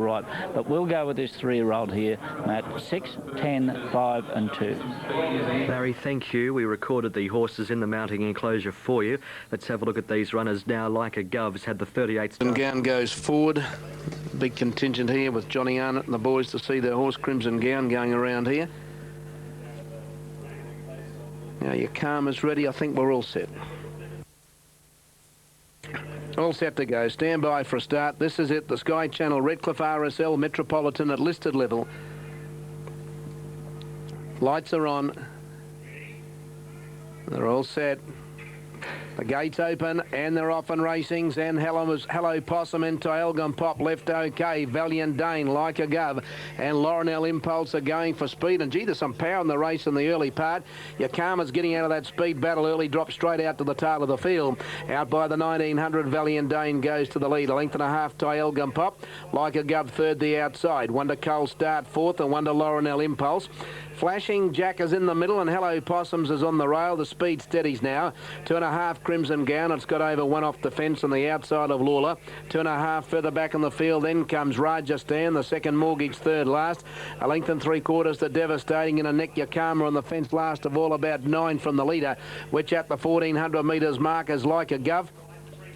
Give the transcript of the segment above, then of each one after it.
Right, but we'll go with this 3-year-old here, Matt. 6, 10, 5 and 2. Larry, thank you. We recorded the horses in the mounting enclosure for you. Let's have a look at these runners now. Like a Gov's had the 38. And Gown goes forward. Big contingent here with Johnny Arnott and the boys to see their horse Crimson Gown going around here. Now your Karma's ready. I think we're all set. All set to go. Stand by for a start. This is it. The Sky Channel Redcliffe RSL Metropolitan at listed level. Lights are on. They're all set. The gates open and they're off and racing. And Hello Possum and Tyelgum Pop left okay. Valiant Dane, Like a Gov, and Laurenel Impulse are going for speed. And gee, there's some power in the race in the early part. Yakama's getting out of that speed battle early, drops straight out to the tail of the field. Out by the 1900, Valiant Dane goes to the lead. 1.5 lengths Tyelgum Pop. Like a Gov third the outside. Wonder Cole Start fourth and Wonder Laurenel Impulse. Flashing Jack is in the middle and Hello Possums is on the rail. The speed steadies now. 2.5 Crimson Gown. It's got over 1 off the fence on the outside of Lawler. 2.5 further back in the field. Then comes Rajasthan, the second Mortgage third last. 1 3/4 lengths to Devastating in a neck. Yakama on the fence last of all, about 9 from the leader, which at the 1400 metres mark is Like a Gov.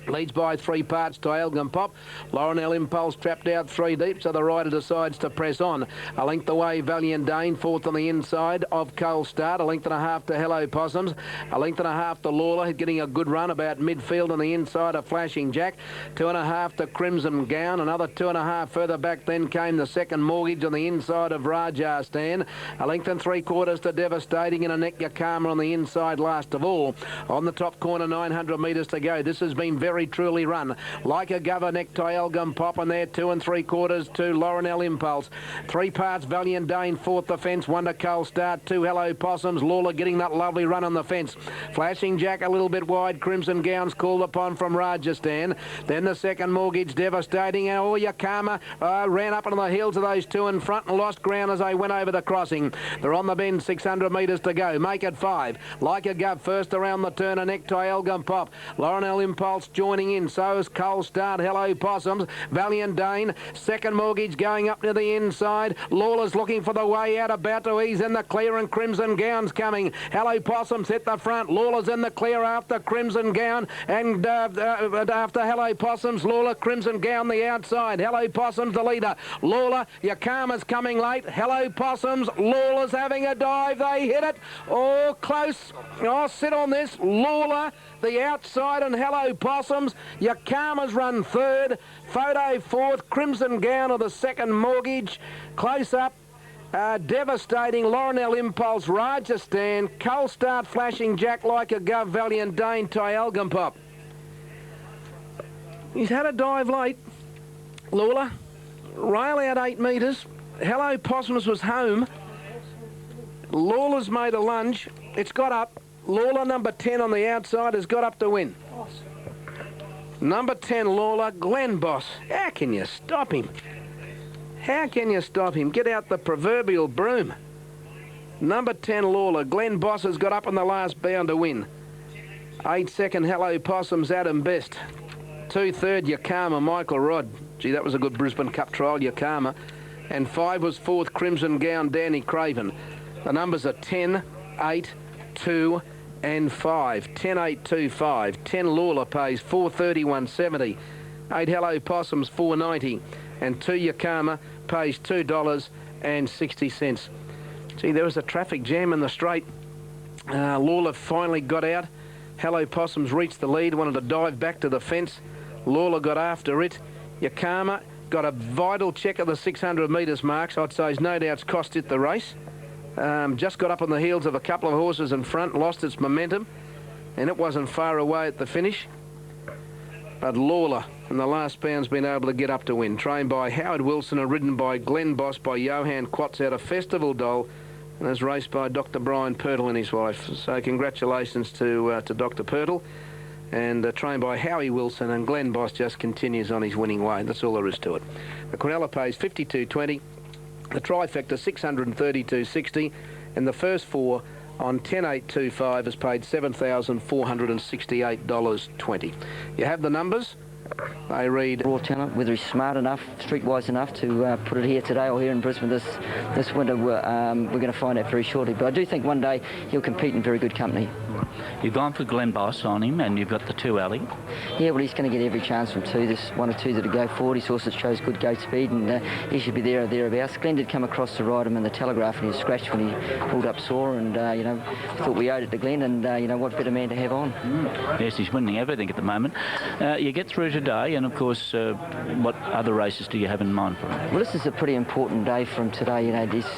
Leads by 3 parts Tyelgum Pop. Laurenel Impulse trapped out 3 deep, so the rider decides to press on. 1 length away, Valiant Dane, fourth on the inside of Cole Start. 1.5 lengths to Hello Possums. 1.5 lengths to Lawler, getting a good run about midfield on the inside of Flashing Jack. 2.5 to Crimson Gown. Another 2.5 further back, then came the second Mortgage on the inside of Rajasthan. 1 3/4 lengths to Devastating in a neck. Yakama on the inside last of all. On the top corner, 900 metres to go. This has been very truly run. Like a Gov, neck Tyelgum Pop, and there 2 3/4 to Laurenel Impulse. 3 parts Valiant Dane, fourth the fence. Wonder Cole Start, 2 Hello Possums. Lawler getting that lovely run on the fence. Flashing Jack a little bit wide. Crimson Gown's called upon from Rajasthan. Then the second Mortgage Devastating. And Yakama ran up on the heels of those 2 in front and lost ground as they went over the crossing. They're on the bend, 600 metres to go. Make it 5. Like a Gov first around the turn, and neck Tyelgum Pop. Laurenel Impulse joining in, so is Cole Start, Hello Possums, Valiant Dane, second Mortgage going up to the inside. Lawler's looking for the way out, about to ease in the clear, and Crimson Gown's coming. Hello Possums hit the front, Lawler's in the clear after Crimson Gown, and after Hello Possums, Lawler, Crimson Gown the outside. Hello Possums the leader. Lawler, Yakama's coming late. Hello Possums, Lawler's having a dive, they hit it. Oh, close. Oh, sit on this. Lawler, the outside, and Hello Possums. Yakama's run third. Photo fourth. Crimson Gown of the second Mortgage. Close up. Devastating. Laurenel Impulse. Rajasthan. Cole Start, Flashing Jack, Like a Gov, Valiant Dane, Tyelgum Pop. He's had a dive late. Lawler. Rail out 8 metres. Hello Possums was home. Lawler's made a lunge. It's got up. Lawler, number 10 on the outside, has got up to win. Number 10, Lawler, Glenn Boss. How can you stop him? How can you stop him? Get out the proverbial broom. Number 10, Lawler, Glenn Boss has got up on the last bound to win. 8 second, Hello Possums, Adam Best. 2 third, Yakama, Michael Rod. Gee, that was a good Brisbane Cup trial, Yakama. And 5 was 4th, Crimson Gown, Danny Craven. The numbers are 10, 8, 2, and 5. 10, 8, 2, 5. 10 Lawler pays $431.70. 8 Hello Possums $4.90, and 2 Yakama pays $2.60. Gee, there was a traffic jam in the straight. Lawler finally got out. Hello Possums reached the lead, wanted to dive back to the fence. Lawler got after it. Yakama got a vital check of the 600 metres marks. I'd say no doubt's cost it the race. Just got up on the heels of a couple of horses in front, lost its momentum, and it wasn't far away at the finish. But Lawler in the last bound's been able to get up to win. Trained by Howard Wilson and ridden by Glenn Boss by Johan Quatz out of Festival Doll, and is raced by Dr. Brian Pirtle and his wife. So congratulations to Dr. Pirtle, and trained by Howie Wilson, and Glenn Boss just continues on his winning way. That's all there is to it. The Quinella pays $52.20. The trifecta $632.60, and the first 4 on 10.825 has paid $7,468.20. You have the numbers. They read Raw talent, whether he's smart enough, streetwise enough to put it here today or here in Brisbane this winter, we're going to find out very shortly. But I do think one day he'll compete in very good company. You've gone for Glen Boss on him, and you've got the 2 alley. Yeah, well, he's going to get every chance from 2. There's 1 or 2 that'll go forward. His horse that shows good gate speed, and he should be there or thereabouts. Glenn did come across to ride him in the Telegraph, and he was scratched when he pulled up sore, and thought we owed it to Glenn, and what better man to have on. Yes, he's winning everything at the moment. You get through today, and of course, what other races do you have in mind for him? Well, this is a pretty important day for him today.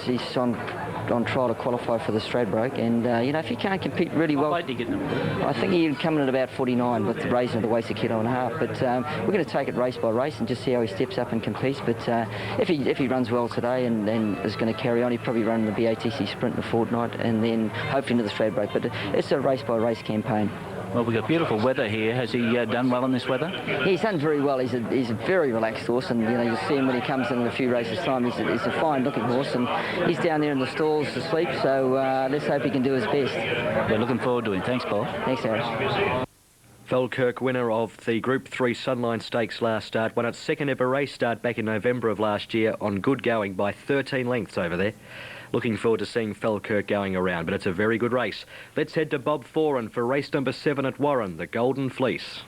He's on trial to qualify for the Stradbroke, and if he can't compete really well, What weight do you get them? I think he'd come in at about 49 with the raising of the waist a kilo and a half. But we're going to take it race by race and just see how he steps up and competes. But if he runs well today and is going to carry on, he'll probably run the BATC Sprint in a fortnight, and then hopefully into the Stradbroke. But it's a race by race campaign. Well, we've got beautiful weather here. Has he done well in this weather? He's done very well. He's a very relaxed horse, and you'll see him when he comes in a few races' time. He's a fine-looking horse, and he's down there in the stalls asleep. So let's hope he can do his best. We're looking forward to him. Thanks, Paul. Thanks, Harris. Falkirk, winner of the Group 3 Sunline Stakes last start, won its second ever race start back in November of last year on good going by 13 lengths over there. Looking forward to seeing Falkirk going around, but it's a very good race. Let's head to Bob Foran for race number 7 at Warren, the Golden Fleece.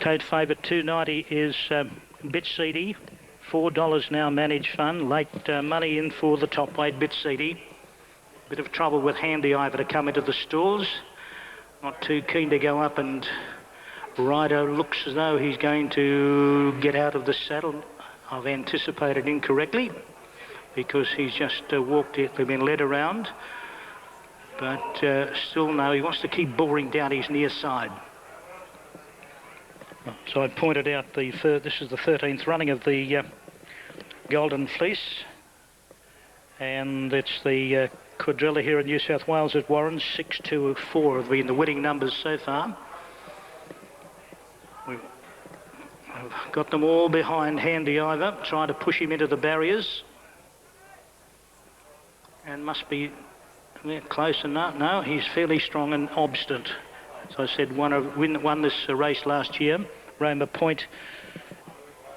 Code favourite 290 is Bit Seedy. $4 now managed fun. Late money in for the top weight Bit Seedy. Bit of trouble with Handy Ivor to come into the stalls. Not too keen to go up, and Rider looks as though he's going to get out of the saddle. I've anticipated incorrectly because he's just walked it, they've been led around. But still no, he wants to keep boring down his near side. So I pointed out this is the 13th running of the Golden Fleece, and it's the quadrilla here in New South Wales at Warren. 6, 2, 4 have been the winning numbers so far. I've got them all behind Handy Ivor, trying to push him into the barriers. And must be close enough. No, he's fairly strong and obstinate. As I said, won this race last year. Roma Point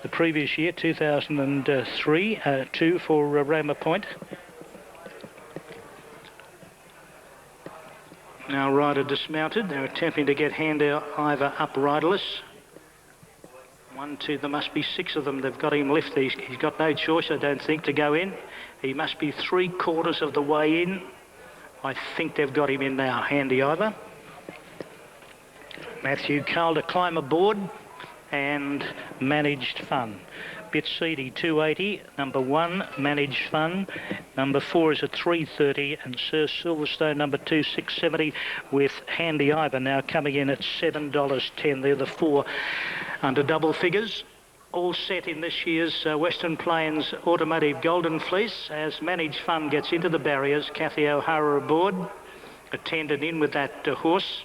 the previous year, 2003, 2 for Roma Point. Now Rider dismounted. They're attempting to get Handy Ivor up riderless. 1, 2, there must be 6 of them. They've got him left. He's got no choice, I don't think, to go in. He must be 3/4 of the way in. I think they've got him in now, Handy Ivor. Matthew Carl to climb aboard, and Managed Fun. Bit Seedy 280, number 1, Managed Fun. Number 4 is a 330, and Sir Silverstone number 2, 670, with Handy Ivor now coming in at $7.10. They're the 4 under double figures. All set in this year's Western Plains Automotive Golden Fleece as Managed Fun gets into the barriers. Kathy O'Hara aboard, attended in with that horse.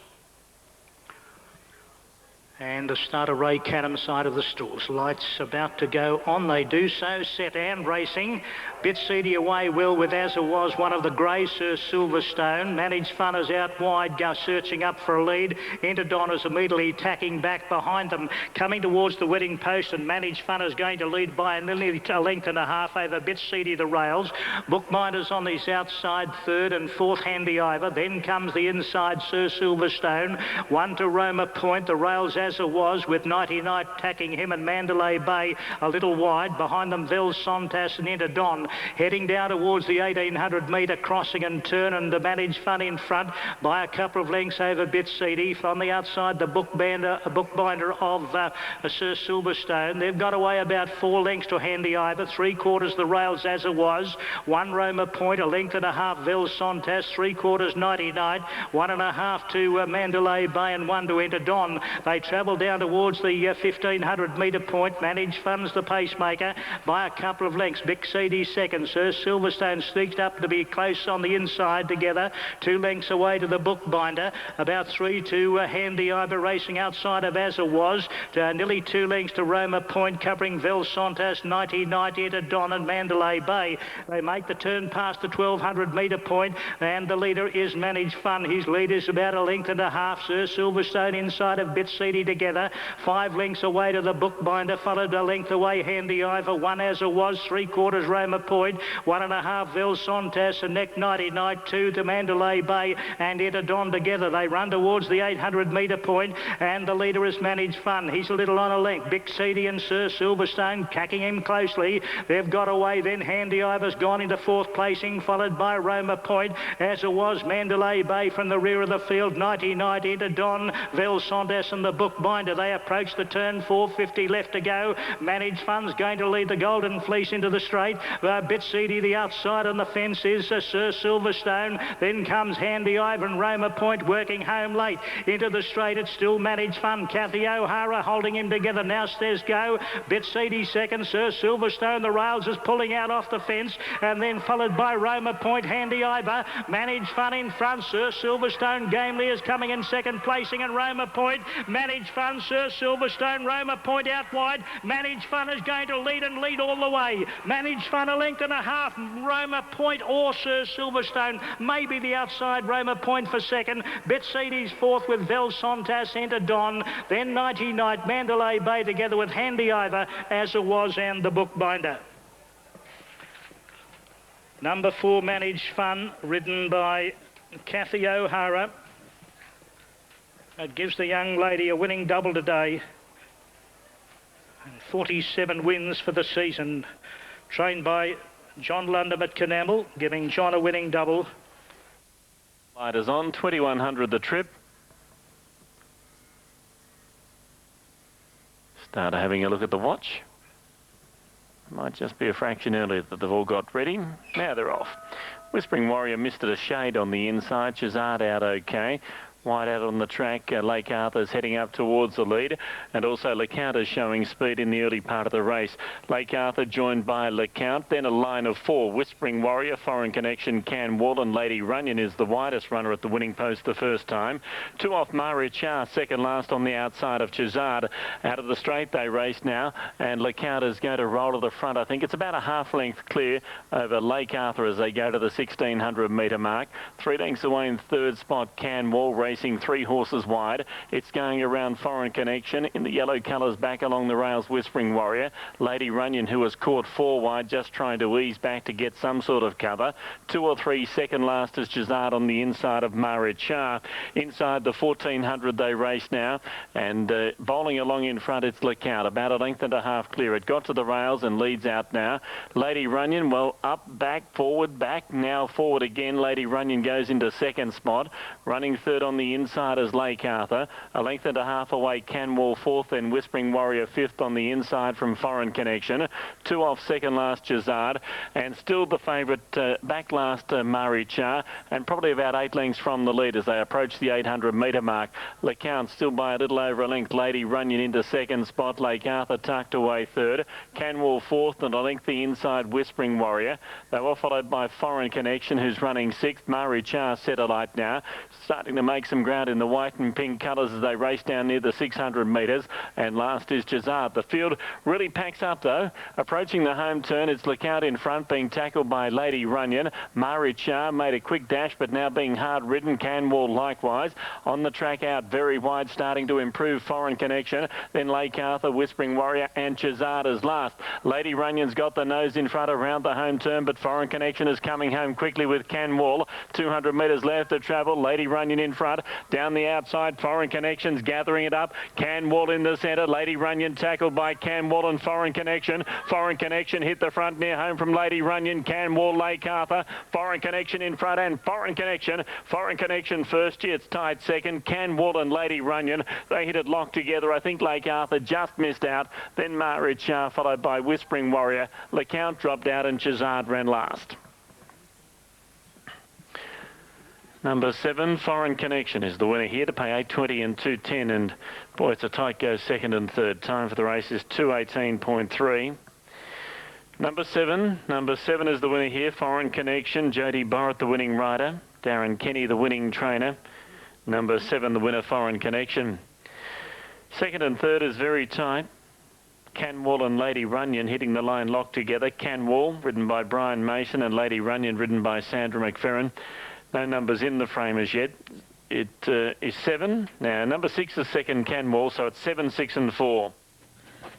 And the starter Ray Cadham side of the stalls. Lights about to go on. They do so. Set and racing. Bit Seedy away will with As It Was, one of the grey, Sir Silverstone. Managed Fun is out wide, searching up for a lead. Into Donna's immediately tacking back behind them, coming towards the winning post, and Managed Fun is going to lead by nearly a length and a half over Bit Seedy the rails. Bookbinders on his outside, 3rd and 4th Handy Ivor. Then comes the inside Sir Silverstone. 1 to Roma Point, the rails As It Was, with Nighty Night tacking him, and Mandalay Bay a little wide. Behind them Vel Sontas and into Don, heading down towards the 1800 metre crossing and turn, and the Managed Fun in front by a couple of lengths over Bit Seedy. From the outside, the bookbinder of Sir Silverstone. They've got away about 4 lengths to Handy Ivor, 3/4 the rails As It Was. 1 Roma Point, a length and a half Vel Sontas, 3/4 Nighty Night, 1 1/2 to Mandalay Bay, and 1 to Enter Don. They travel travel down towards the 1500 metre point. Managed Fun's the pacemaker by a couple of lengths. Big CD second. Sir Silverstone sneaked up to be close on the inside together. 2 lengths away to the Bookbinder. About 3 to Handy Ivor racing outside of As It Was. Nearly 2 lengths to Roma Point covering Vel Santos, 90 to Don and Mandalay Bay. They make the turn past the 1200 metre point, and the leader is Managed Fun. His lead is about 1.5 lengths. Sir Silverstone inside of Bit Seedy together. 5 lengths away to the Bookbinder, followed a length away Handy Ivor. 1 As It Was, 3/4 Roma Point, 1.5 Vel Santos, and neck 90, 2 to Mandalay Bay and Etta Don together. They run towards the 800 metre point, and the leader is Managed Fun. He's a little on a length. Big Seedy and Sir Silverstone cacking him closely. They've got away then. Handy Ivor's gone into 4th placing, followed by Roma Point. As It Was, Mandalay Bay from the rear of the field. 90 to Don, Vel Santos and the Bookbinder. They approach the turn, 450 left to go. Managed Fun's going to lead the Golden Fleece into the straight. Bit Seedy the outside on the fence is Sir Silverstone. Then comes Handy Ivor and Roma Point working home late. Into the straight, it's still Managed Fun. Kathy O'Hara holding him together. Now says go. Bit Seedy second. Sir Silverstone, the rails is pulling out off the fence, and then followed by Roma Point, Handy Ivor. Managed Fun in front. Sir Silverstone gamely is coming in 2nd placing, and Roma Point. Managed Fun, Sir Silverstone, Roma Point out wide. Managed Fun is going to lead and lead all the way. Managed Fun 1.5 lengths. Roma Point or Sir Silverstone. Maybe the outside Roma Point for 2nd. Bit Seedy's 4th with Vel Santos into Don. Then 90 Night, Mandalay Bay together with Handy Ivor, As It Was and the Bookbinder. Number 4, Managed Fun, ridden by Kathy O'Hara. It gives the young lady a winning double today. And 47 wins for the season. Trained by John Lundham at Canamel, giving John a winning double. Light is on, 2100 the trip. Starter having a look at the watch. Might just be a fraction earlier that they've all got ready. Now they're off. Whispering Warrior missed it a shade on the inside. Chazard out okay. Wide out on the track, Lake Arthur's heading up towards the lead, and also LeCount is showing speed in the early part of the race. Lake Arthur joined by LeCount, then a line of 4, Whispering Warrior, Foreign Connection, Can Wall, and Lady Runyon is the widest runner at the winning post the first time. 2 off Mari Char, second last on the outside of Chazard. Out of the straight they race now, and LeCount is going to roll to the front. I think it's about a half length clear over Lake Arthur as they go to the 1600 metre mark. 3 lengths away in 3rd spot, Can Wall, racing 3 horses wide. It's going around Foreign Connection in the yellow colours back along the rails, Whispering Warrior. Lady Runyon, who was caught 4 wide, just trying to ease back to get some sort of cover. 2 or 3 second last is Chazard on the inside of Mari Char. Inside the 1400 they race now, and bowling along in front it's LeCount, about 1.5 lengths clear. It got to the rails and leads out now. Lady Runyon, well, up, back, forward, back, now forward again. Lady Runyon goes into 2nd spot. Running 3rd on the inside is Lake Arthur. 1.5 lengths away, Canwall 4th, then Whispering Warrior 5th on the inside from Foreign Connection. 2 off second last Chazard, and still the favourite back last Mari Char, and probably about 8 lengths from the lead as they approach the 800 metre mark. LeCount still by a little over a length. Lady Runyon into 2nd spot. Lake Arthur tucked away 3rd. Canwall 4th, and I think the inside Whispering Warrior. They were followed by Foreign Connection, who's running 6th. Mari Char set alight now, starting to make some ground in the white and pink colours as they race down near the 600 metres, and last is Chazard. The field really packs up though. Approaching the home turn, it's LeCount in front, being tackled by Lady Runyon. Mari Char made a quick dash, but now being hard ridden. Canwall likewise on the track out very wide, starting to improve Foreign Connection. Then Lake Arthur, Whispering Warrior, and Chazard is last. Lady Runyon's got the nose in front around the home turn, but Foreign Connection is coming home quickly with Canwall. 200 metres left to travel. Lady Runyon in front. Down the outside, Foreign Connection's gathering it up. Canwall in the centre. Lady Runyon tackled by Canwall and Foreign Connection. Foreign Connection hit the front near home from Lady Runyon. Canwall, Lake Arthur. Foreign Connection in front, and Foreign Connection. Foreign Connection first. It's tied second. Canwall and Lady Runyon. They hit it locked together. I think Lake Arthur just missed out. Then Mari Char followed by Whispering Warrior. LeCount dropped out and Chazard ran last. Number 7, Foreign Connection, is the winner here to pay 8.20 and 2.10, and boy, it's a tight go second and third. Time for the race is 2.18.3. Number 7 is the winner here, Foreign Connection. Jody Borrett, the winning rider. Darren Kenny, the winning trainer. Number 7, the winner, Foreign Connection. Second and third is very tight. Canwall and Lady Runyon hitting the line locked together. Canwall, ridden by Brian Mason, and Lady Runyon, ridden by Sandra McFerrin. No numbers in the frame as yet. It is 7. Now, number 6 is second, Canwall, so it's 7, 6 and 4.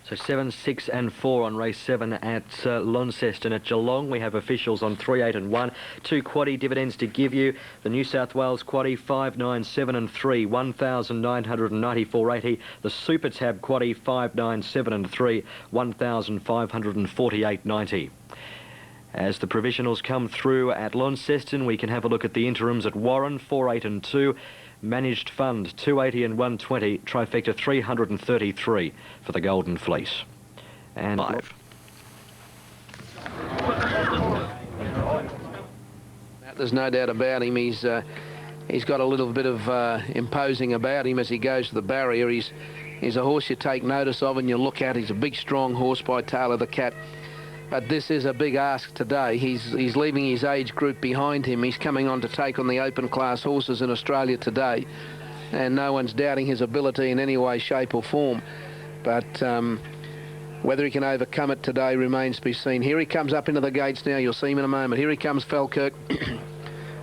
So 7, 6 and 4 on race 7 at Launceston. At Geelong, we have officials on 3, 8 and 1. 2 quaddie dividends to give you. The New South Wales quaddie 5, 9, 7 and 3, 1,994.80. The Super Tab quaddie 5, 9, 7 and 3, 1,548.90. As the provisionals come through at Launceston, we can have a look at the interims at Warren, 4, 8 and 2. Managed Fund, 280 and 120. Trifecta, 333 for the Golden Fleece. And 5. There's no doubt about him. He's got a little bit of imposing about him as he goes to the barrier. He's a horse you take notice of and you look at. He's a big, strong horse by Tail of the Cat. But this is a big ask today. He's leaving his age group behind him. He's coming on to take on the open class horses in Australia today. And no one's doubting his ability in any way, shape or form. But whether he can overcome it today remains to be seen. Here he comes up into the gates now. You'll see him in a moment. Here he comes, Falkirk.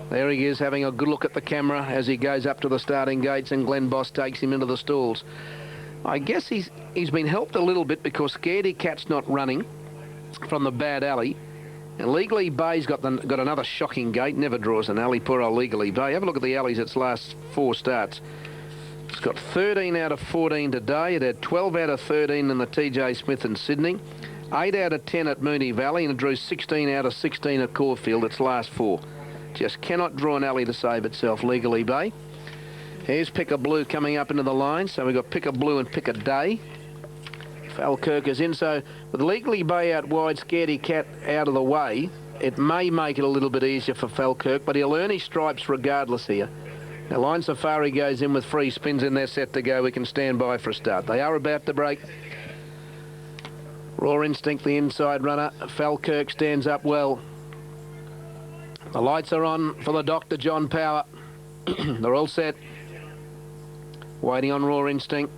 There he is, having a good look at the camera as he goes up to the starting gates, and Glenn Boss takes him into the stalls. I guess he's been helped a little bit because Scaredy Cat's not running from the bad alley, and Legally Bay's got another shocking gate. Never draws an alley, poor old Legally Bay. Have a look at the alleys its last 4 starts. It's got 13 out of 14 today. It had 12 out of 13 in the TJ Smith in Sydney, 8 out of 10 at Moonee Valley, and it drew 16 out of 16 at Caulfield its last 4. Just cannot draw an alley to save itself, Legally Bay. Here's Pick a Blue coming up into the line, so we've got Pick a Blue and Pick a Day. Falkirk is in, so with Legally Bay out wide, Scaredy Cat out of the way, it may make it a little bit easier for Falkirk, but he'll earn his stripes regardless here. Now, Line Safari goes in with free spins and they're set to go. We can stand by for a start. They are about to break. Raw Instinct, the inside runner. Falkirk stands up well. The lights are on for the Dr. John Power. They're all set. Waiting on Raw Instinct.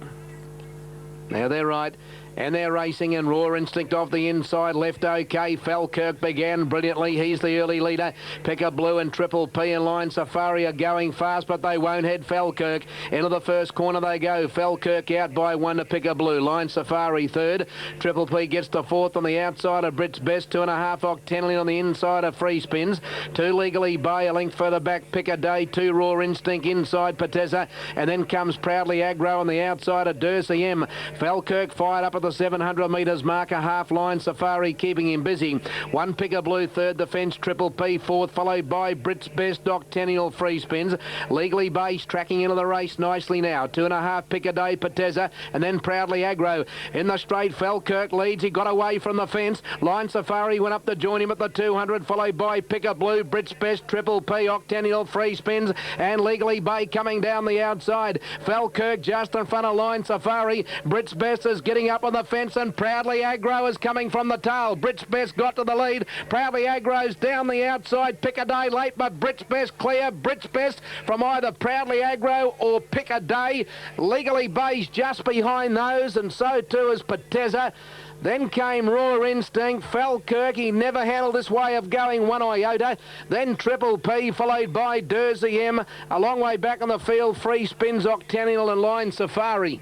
Now they're right. And they're racing, and Raw Instinct off the inside, left OK. Falkirk began brilliantly. He's the early leader. Pick a Blue and Triple P and Line Safari are going fast, but they won't head Falkirk. Into the first corner they go. Falkirk out by 1 to Pick a Blue. Line Safari third. Triple P gets to fourth on the outside of Brit's Best. 2.5 Octennial on the inside of Free Spins. 2 Legally Bay, a length further back. Pick a Day. 2 Raw Instinct inside Patessa. And then comes Proudly Aggro on the outside of Dursey M. Falkirk fired up at the 700 metres marker. Half Line Safari keeping him busy. 1 Pick a Blue third, the fence Triple P fourth, followed by Brit's Best, Octennial, Free Spins. Legally Base tracking into the race nicely now. 2.5 Pick a Day, Patessa, and then Proudly Aggro. In the straight, Falkirk leads. He got away from the fence. Line Safari went up to join him at the 200, followed by Pick a Blue, Brit's Best, Triple P, Octennial, Free Spins, and Legally Bay coming down the outside. Falkirk just in front of Line Safari. Brit's Best is getting up on the fence, and Proudly Aggro is coming from the tail. Brit's Best got to the lead. Proudly Aggro's down the outside. Pick a Day late, but Brit's Best clear. Brit's Best from either Proudly Aggro or Pick a Day. Legally Bay's just behind those, and so too is Patessa. Then came Raw Instinct. Falkirk, he never handled this way of going 1 iota. Then Triple P, followed by Dursey M. A long way back on the field, Free Spins, Octennial and Line Safari.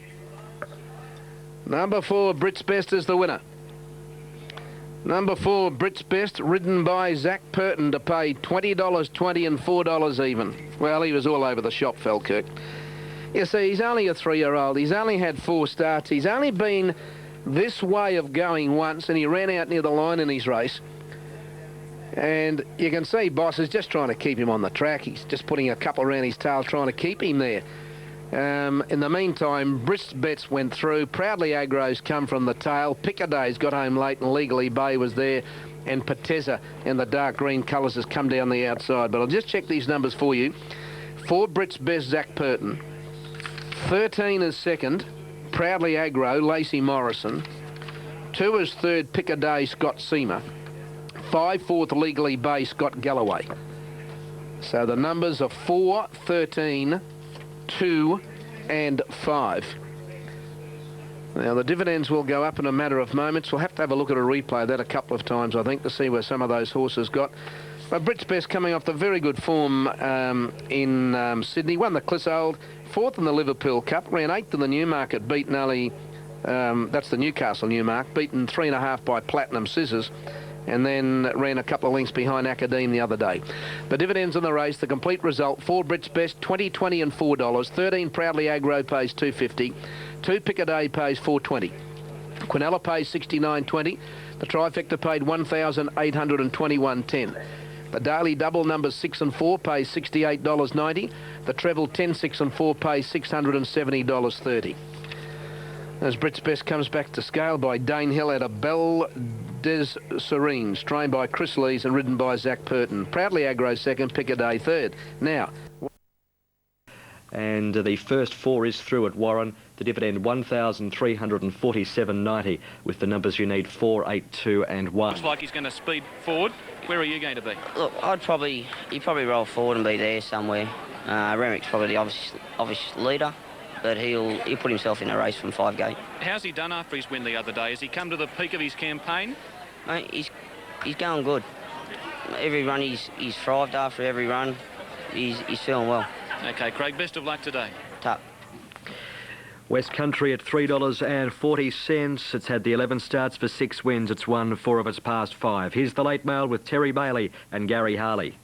Number 4, Brit's Best is the winner. Number 4, Brit's Best, ridden by Zach Purton to pay $20.20 and $4 even. Well, he was all over the shop, Falkirk. You see, he's only a 3-year-old. He's only had 4 starts. He's only been this way of going once, and he ran out near the line in his race. And you can see Boss is just trying to keep him on the track. He's just putting a couple around his tail, trying to keep him there. In the meantime, Brit's Best went through. Proudly Aggro's come from the tail. Pick a Day's got home late, and Legally Bay was there. And Patessa in the dark green colours has come down the outside. But I'll just check these numbers for you. 4 Brits Best Zach Purton. 13 is second, Proudly Aggro, Lacey Morrison. 2 is third, Pick a Day, Scott Seamer. 5 fourth, Legally Bay, Scott Galloway. So the numbers are 4, 13, 2 and 5. Now the dividends will go up in a matter of moments. We'll have to have a look at a replay of that a couple of times, I think, to see where some of those horses got. But Brits Best coming off the very good form in Sydney. Won the Clissold, 4th in the Liverpool Cup, ran 8th in the Newmarket, beaten only, that's the Newcastle Newmarket, beaten 3.5 by Platinum Scissors, and then ran a couple of lengths behind Academe the other day. The dividends in the race, the complete result: 4 Brits Best, 20, 20 and $4. 13 Proudly Aggro pays $2.50. 2 Pick a Day pays $4.20. Quinella pays $69.20. The trifecta paid $1,821.10. The daily double numbers 6 and 4 pays $68.90. The treble 10, 6 and 4 pays $670.30. As Brits Best comes back to scale by Dane Hill out of Belle des Serines, trained by Chris Lees and ridden by Zach Purton. Proudly Aggro second, Pick a Day third. Now, and the first 4 is through at Warren. The dividend $1,347.90 with the numbers you need 4, 8, 2 and 1. Looks like he's going to speed forward. Where are you going to be? Look, he'd probably roll forward and be there somewhere. Renwick's probably the obvious leader, but he'll put himself in a race from 5 gate. How's he done after his win the other day? Has he come to the peak of his campaign? Mate, he's going good. Every run he's thrived after every run. He's feeling well. Okay, Craig, best of luck today. Tup. West Country at $3.40. It's had the 11 starts for 6 wins. It's won 4 of its past 5. Here's the late mail with Terry Bailey and Gary Harley.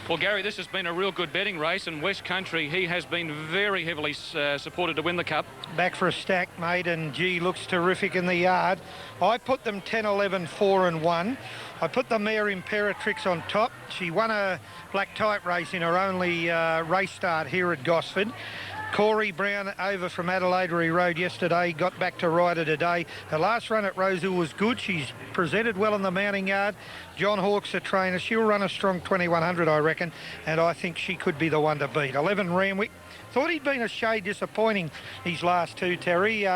Well, Gary, this has been a real good betting race, and West Country, he has been very heavily supported to win the Cup. Back for a stack, mate, and gee, looks terrific in the yard. I put them 10, 11, 4 and 1. I put the mare Imperatrix on top. She won a black type race in her only race start here at Gosford. Corey Brown over from Adelaide Road yesterday, got back to rider today. Her last run at Rosehill was good. She's presented well in the mounting yard. John Hawke's a trainer. She'll run a strong 2100, I reckon, and I think she could be the one to beat. 11 Ramwick. Thought he'd been a shade disappointing these last 2, Terry.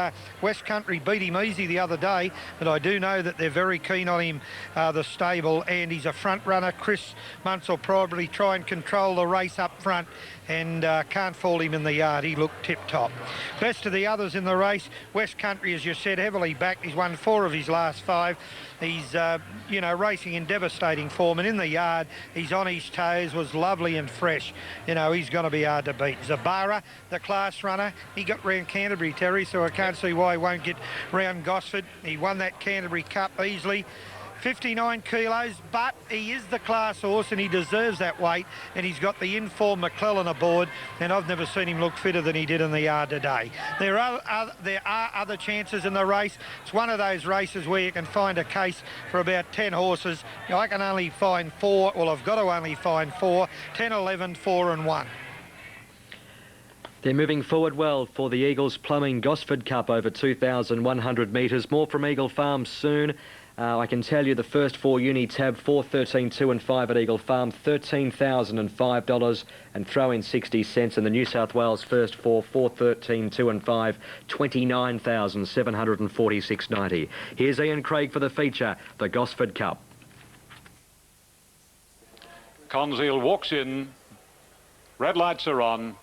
West Country beat him easy the other day, but I do know that they're very keen on him, the stable, and he's a front runner. Chris Muntz will probably try and control the race up front and can't fall him in the yard. He looked tip-top. Best of the others in the race, West Country, as you said, heavily backed. He's won 4 of his last 5. He's, racing in devastating form, and in the yard, he's on his toes, was lovely and fresh. He's going to be hard to beat. Zabara, the class runner, he got round Canterbury, Terry, so I can't see why he won't get round Gosford. He won that Canterbury Cup easily. 59 kilos, but he is the class horse and he deserves that weight, and he's got the informed McClellan aboard, and I've never seen him look fitter than he did in the yard today. There are other chances in the race. It's one of those races where you can find a case for about 10 horses. I can only find 4, well, I've got to only find 4, 10, 11, 4 and 1. They're moving forward well for the Eagles Plumbing Gosford Cup over 2,100 metres. More from Eagle Farm soon. I can tell you the first 4 units have 4, 13, 2 and 5 at Eagle Farm, $13,005 and throw in 60 cents. And the New South Wales first 4, 4, 13, 2 and 5, $29,746.90. Here's Ian Craig for the feature, the Gosford Cup. Conzeal walks in, red lights are on,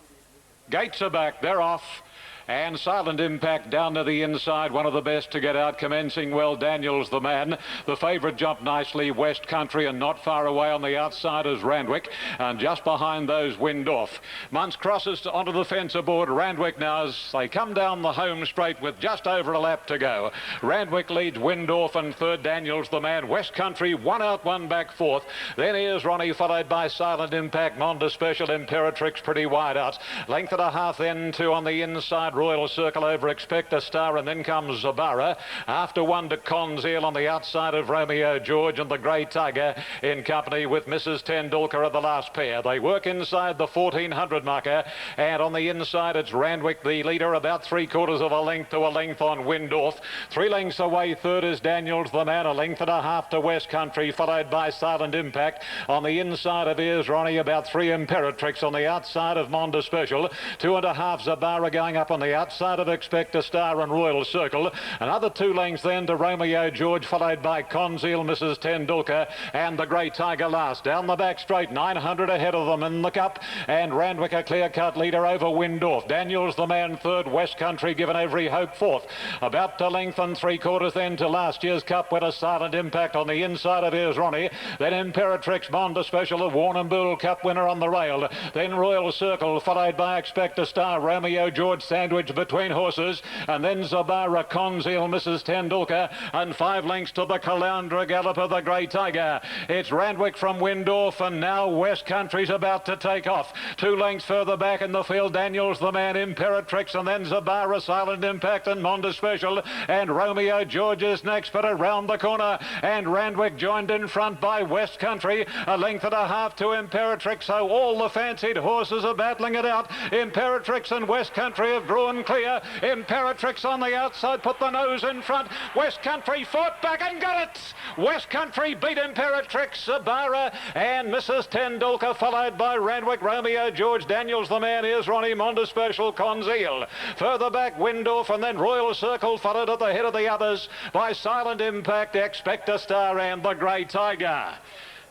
gates are back, they're off. And Silent Impact down to the inside, one of the best to get out, commencing well, Daniels the man. The favourite jumped nicely, West Country, and not far away on the outside is Randwick, and just behind those Windorf. Muntz crosses onto the fence aboard Randwick now as they come down the home straight with just over a lap to go. Randwick leads Windorf and third, Daniels the man. West Country, 1 out, 1 back, fourth. Then here's Ronnie, followed by Silent Impact, Monda Special, Imperatrix pretty wide out. Length and a half then, 2 on the inside. Royal Circle over Expect a Star, and then comes Zabara. After one to Conzeal on the outside of Romeo George, and the Grey Tiger in company with Mrs. Tendulkar at the last pair. They work inside the 1400 marker, and on the inside it's Randwick, the leader, about 3/4 of a length to a length on Windorf. 3 lengths away, third is Daniels the Man, 1.5 lengths to West Country, followed by Silent Impact. On the inside of Ears Ronnie, about 3 Imperatrix. On the outside of Monda Special, 2.5 Zabara going up on the outside of Expect a Star and Royal Circle. Another 2 lengths then to Romeo George, followed by Conzeal, Mrs. Tendulkar, and the Grey Tiger last. Down the back straight, 900 ahead of them in the cup, and Randwick a clear-cut leader over Windorf. Daniels the Man third, West Country given every hope fourth. About to lengthen 3/4 then to last year's cup winner Silent Impact on the inside of Ears Ronnie. Then Imperatrix, Monda Special, the Warrnambool Cup winner on the rail. Then Royal Circle, followed by Expect a Star, Romeo George sandwiched between horses, and then Zabara, Conzeal, Mrs. Tendulkar, and 5 lengths to the Caloundra Galloper, the Grey Tiger. It's Randwick from Windorf, and now West Country's about to take off. 2 lengths further back in the field, Daniels the Man, Imperatrix, and then Zabara, Silent Impact, and Monda Special, and Romeo George is next, but around the corner, and Randwick joined in front by West Country, 1.5 lengths to Imperatrix, so all the fancied horses are battling it out. Imperatrix and West Country have drawn clear. Imperatrix on the outside, put the nose in front. West Country fought back and got it. West Country beat Imperatrix, Zabara, and Mrs. Tendulkar, followed by Randwick, Romeo George, Daniels the Man, Ears Ronnie, Monda Special, Conzeal. Further back, Windorf, and then Royal Circle, followed at the head of the others by Silent Impact, Expect a Star, and the Grey Tiger.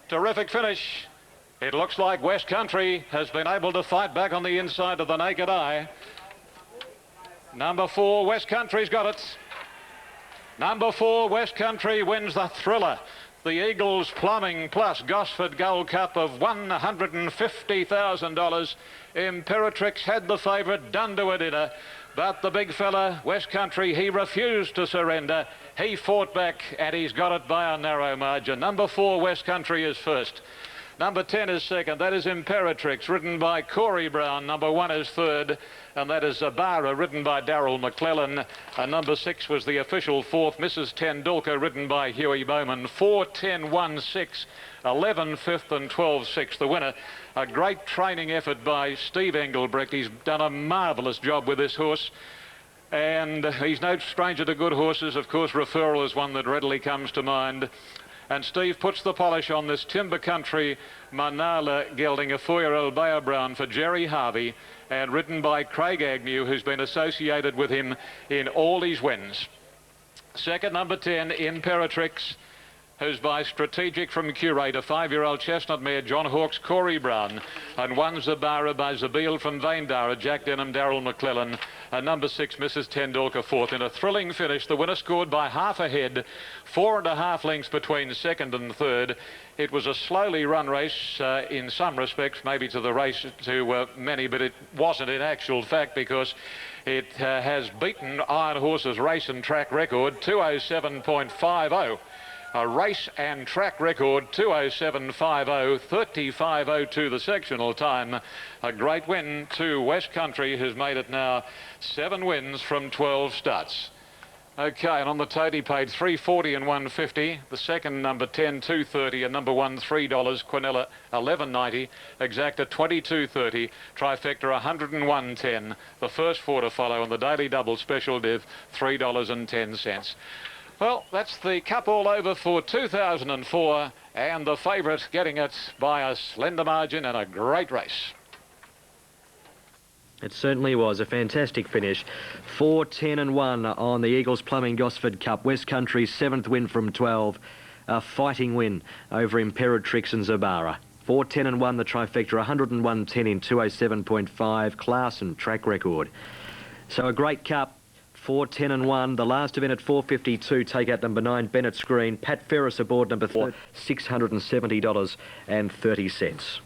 Terrific finish. It looks like West Country has been able to fight back on the inside of the naked eye. Number 4, West Country's got it. Number 4, West Country wins the Thriller. The Eagles Plumbing Plus Gosford Gold Cup of $150,000. Imperatrix had the favourite done to a dinner, but the big fella, West Country, he refused to surrender. He fought back, and he's got it by a narrow margin. Number 4, West Country, is first. Number 10 is second. That is Imperatrix, ridden by Corey Brown. Number 1 is third, and that is Zabara, ridden by Darryl McClellan. And number 6 was the official fourth, Mrs. Tendulkar, ridden by Huey Bowman. 4, 10, 1, 6, 11 fifth, and 12 sixth. The winner, a great training effort by Steve Engelbrecht. He's done a marvellous job with this horse. And he's no stranger to good horses. Of course, Referral is one that readily comes to mind. And Steve puts the polish on this Timber Country Manala gelding, a 4-year-old Bayer Brown for Jerry Harvey, and ridden by Craig Agnew, who's been associated with him in all his wins. Second, number 10, Imperatrix, who's by Strategic from Curator, 5-year-old chestnut mare John Hawkes, Corey Brown, and 1 Zabara by Zabeel from Vaindara, Jack Denham, Darryl McClellan, and number 6, Mrs. Tendulkar, fourth. In a thrilling finish, the winner scored by half a head, 4.5 lengths between second and third. It was a slowly run race in some respects, maybe to the race to many, but it wasn't in actual fact, because it has beaten Iron Horse's race and track record, 207.50. A race and track record, 207.50, 35.02 the sectional time. A great win to West Country, who's made it now 7 wins from 12 starts. Okay, and on the tote paid $3.40 and $1.50. The second, number 10, $2.30, and number 1, $3. Quinella, $11.90. Exacta, $22.30. Trifecta, $101.10. The first 4 to follow, and the daily double special div, $3.10. Well, that's the cup all over for 2004, and the favourite getting it by a slender margin and a great race. It certainly was a fantastic finish. 4, 10 and 1 on the Eagles Plumbing Gosford Cup. West Country's 7th win from 12. A fighting win over Imperatrix and Zabara. 4, 10 and 1 the trifecta, 101.10 in 207.5 class and track record. So a great cup. 4, 10 and 1. The last event at 4.52. Take out number 9, Bennett Screen. Pat Ferris aboard number 4, $670.30.